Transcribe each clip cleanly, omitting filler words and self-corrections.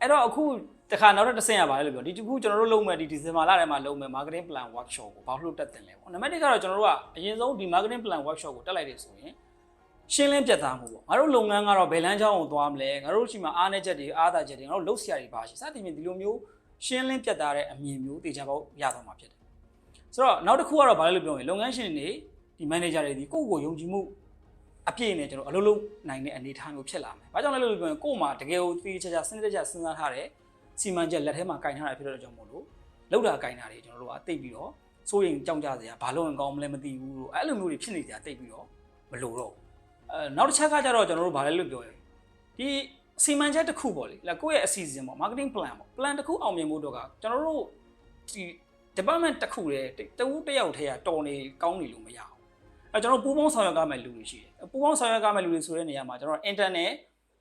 အဲ့တော့အခုတခါနောက်တစ်ဆင့်ရပါတယ်လို့ပြောဒီတခုကျွန်တော်တို့လုပ်မယ်ဒီဇင်ဘာလထဲမှာလုပ်မယ် marketing plan workshop ကိုဘာလို့တက်တင်လဲပေါ့နံပါတ်1ကတော့ကျွန်တော်တို့ကအရင်ဆုံးဒီ marketing plan workshop ကိုတက်လိုက်တယ်ဆိုရင်ရှင်းလင်းပြတ်သားမှုပေါ့ငါတို့လုပ်ငန်းကတော့ဘယ်လမ်းကြောင်းကိုသွားမလဲငါတို့ရှိမှအားနည်းချက်တွေအားသာချက်တွေငါတို့လုပ်ဆရာတွေပါရှိစသဖြင့်ဒီလိုမျိုးရှင်းလင်းပြတ်သားတဲ့အမြင်မျိုးတေချာပေါက်ရသွားမှာဖြစ်တယ်ဆိုတော့နောက်တစ်ခုကတော့ဘာလဲလို့ပြောရင်လုပ်ငန်းရှင်တွေဒီ manager တွေဒီကိုယ့်ကိုယုံကြည်မှုအပြည့်နဲ့ကျွန်တော်အလုပ်လုပ်နိုင်တဲ့အနေအထားမျိုးဖြစ်လာမယ်။ဘာကြောင့်လဲလို့ပြောရင်ကို့မှာတကယ်ကိုသိချာချာစနစ်တကျစဉ်းစားထားတဲ့စီမံချက်လက်ထဲမှာကင်ထားတာဖြစ်တဲ့ကြောင့်မို့လို့လောက်တာကင်တာတွေကျွန်တော်တို့ကတိတ်ပြီးတော့စိုးရင်ကြောက်ကြစရာဘာလို့ရင်ကောင်းမလဲမသိဘူးလို့အဲ့လိုမျိုးတွေဖြစ်နေကြတိတ်ပြီးတော့မလိုတော့နောက်တစ်ချက်ကကြတော့ကျွန်တော်တို့ဘာလဲလို့ပြောရင်ဒီစီမံချက်တစ်ခုပေါ့လေကိုယ့်ရဲ့အစီအစဉ်ပေါ့ marketing plan ပေါ့ plan တစ်ခုအောင်မြင်ဖို့တော့ကကျွန်တော်တို့ဒီ department တစ်ခုတည်းတဦးတစ်ယောက်ထဲကတော်နေကောင်းနေလို့မရဘူးအဲကျွန်တော်ပူးပေါင်းဆောင်ရွက်ကြမယ့်လူတွေရှိတယ်ပူးပေါင်းဆောင်ရွက်ကြမယ့်လူတွေဆိုတဲ့နေရာမှာကျွန်တော်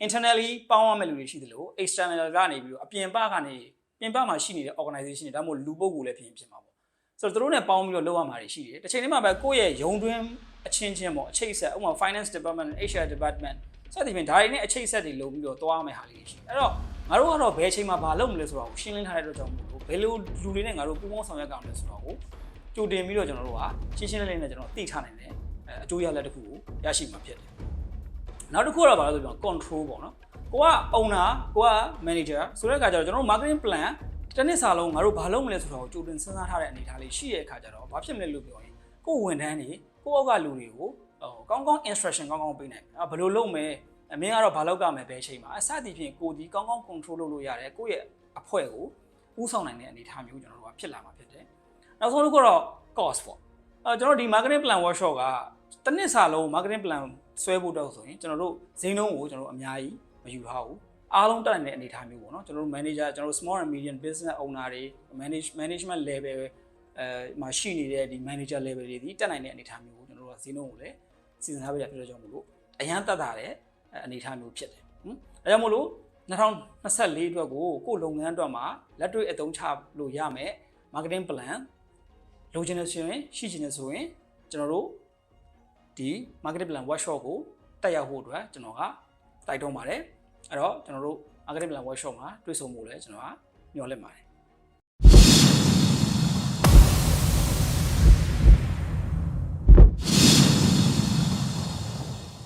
internally ပေါင်းရမယ့်လူတွေရှိတယ်လို့ external ကနေပြီးတော့အပြင်ပကနေပြင်ပမှာရှိနေတဲ့ organization တွေဒါမှမဟုတ်လူပုဂ္ဂိုလ်လည်းဖြစ်မှာပေါ့ဆိုတော့သူတို့နဲ့ပေါင်းပြီးတော့လုပ်ရမှာတွေရှိတယ်တစ်ချိန်တည်းမှာပဲကိုယ့်ရဲ့ရုံတွင်းအချင်းချင်းပေါ့အချိတ်ဆက်ဥပမာ finance department HR department စသဖြင့်ဒါတွေနဲ့အချိတ်ဆက်တွေလုပ်ပြီးတော့တွားရမယ့်ဟာလေးရှိအဲ့တော့ငါတို့ကတော့ဘယ်အချိန်မှာဘာလုပ်မလဲဆိုတော့ရှင်းလင်းထားတဲ့အတွက်ကြောင့်မို့လို့ဘယ်လိုလူတွေနဲ့ငါတို့ပူးပေါင်းဆောင်ရွက်ကြမလဲဆိုတော့ကိုကြိုတင်ပြီးတော့ကျွန်တော်တို့ကရှင်းရှင်းလင်းလင်းနဲ့ကျွန်တော်သိထားနိုင်တယ်အကျိုးရလဒ်တစ်ခုကိုရရှိမှာဖြစ်တယ်နောက်တစ်ခုကတော့ဘာလဲဆိုတော့ control ပေါ့နော်ကိုက owner ကိုက manager ဆိုတဲ့အခါကျတော့ကျွန်တော်တို့ marketing plan တစ်နှစ်စာလုံးငါတို့ဘာလုပ်မလဲဆိုတော့ကြိုတင်စဉ်းစားထားတဲ့အနေအထားလေးရှိတဲ့အခါကျတော့ဘာဖြစ်မလဲလို့ပြောရင်ကိုယ်ဝန်ထမ်းတွေကိုအောက်ကလူတွေကိုကောင်းကောင်း instruction ကောင်းကောင်းပေးနိုင်တယ်ဘယ်လိုလုပ်မယ်မင်းကတော့ဘာလုပ်ကြမယ်ဘယ်ချိန်မှာအစသည်ဖြင့်ကိုဒီကောင်းကောင်း control လုပ်လို့ရတယ်ကိုယ့်ရဲ့အဖွဲ့ကိုဦးဆောင်နိုင်တဲ့အနေအထားမျိုးကျွန်တော်တို့ကဖြစ်လာမှာဖြစ်တယ်နောက်ဆုံးတစ်ခုတော့ cost ပေါ့ကျွန်တော်ဒီ marketing plan workshop ကတစ်နှစ်စာလုံး marketing plan ဆွဲဖို့တော့ဆိုရင်ကျွန်တော်တို့ဈေးနှုန်းကိုကျွန်တော်တို့အများကြီးမယူထားဘူးအားလုံးတက်နိုင်တဲ့အနေအထားမျိုးပေါ့နော်ကျွန်တော်တို့ manager ကျွန်တော်တို့ small and medium business owner တွေ management level မှာရှိနေတဲ့ဒီ manager level တွေဒီတက်နိုင်တဲ့အနေအထားမျိုးကိုကျွန်တော်တို့ကဈေးနှုန်းကိုလည်းစီစဉ်ထားပေးရဖြစ်တဲ့ကြောင့်မို့လို့အရန်တက်တာတဲ့အနေအထားမျိုးဖြစ်တယ်ဒါကြောင့်မို့လို့2024အတွက်ကိုလုပ်ငန်းအတွက်မှာလက်တွေ့အသုံးချလို့ရမယ် marketing plan လိုချင်တဲ့ဆိုရင်ရှိချင်တဲ့ဆိုရင်ကျွန်တော်တို့ဒီ marketing plan workshop ကိုတက်ရောက်ဖို့အတွက်ကျွန်တော်ကတိုက်တွန်းပါတယ်အဲ့တော့ကျွန်တော်တို့ marketing plan workshop မှာတွေ့ဆုံမှုလဲကျွန်တော်ကညှော်လင့်ပါတယ်